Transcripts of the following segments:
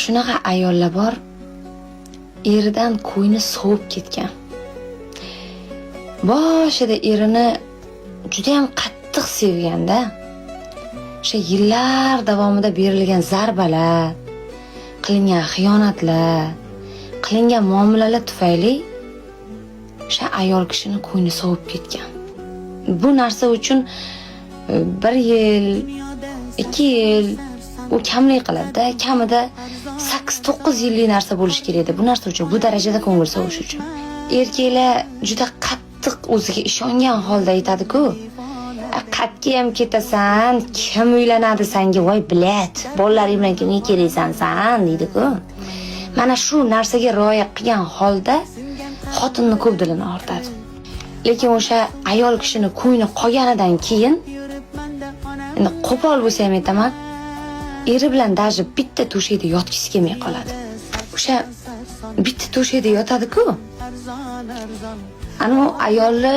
Shunaqa ayollar bor, eridan ko'ngli sovib ketgan. Boshida erini juda ham qattiq sevganda, o'sha yillar davomida berilgan zarbalar, qilingan xiyonatlar, qilingan muomalalar tufayli o'sha ayol kishini ko'ngli sovib ketgan. Bu narsa uchun 1 yil, 2 yil u kamlik qiladi-da, kamida 8-9 yillik narsa bo'lish kerak edi. Bu narsa uchun, bu darajada ko'ngil sovish uchun. Erkaklar juda qattiq o'ziga ishongan holda aytadi-ku, "Qatga ham ketasan, kim uylanadi senga, voy bilat, bolalaring bilan kimga keraksan san" deydi-ku. Mana shu narsaga rioya qilgan holda xotinni ko'p dilini ortadi. Lekin o'sha ayol kishini ko'ngli qolganidan keyin, endi qo'pol bo'lsa ham aytaman, eri bilan даже bitta to'shakda yotgisi kelmay qoladi. O'sha bitta to'shakda yotadi-ku. Ana ayolni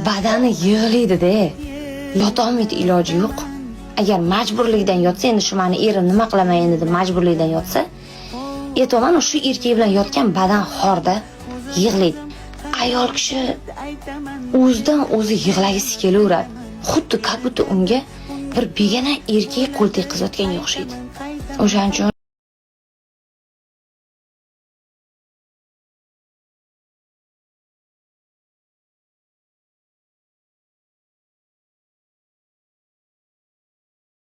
badani yig'laydi-da. Yota olmaydi, iloji yo'q. Agar majburlikdan yotsa, endi shu meni erim nima qilaman endi deb majburlikdan yotsa, aytaman, shu erkak bilan yotgan badan xorda yig'laydi. Ayol kishi o'zidan o'zi yig'lagisi kelaveradi. Xuddi как будто unga bir begona erkak qo'l tekkizayotganga o'xshaydi. O'shaning uchun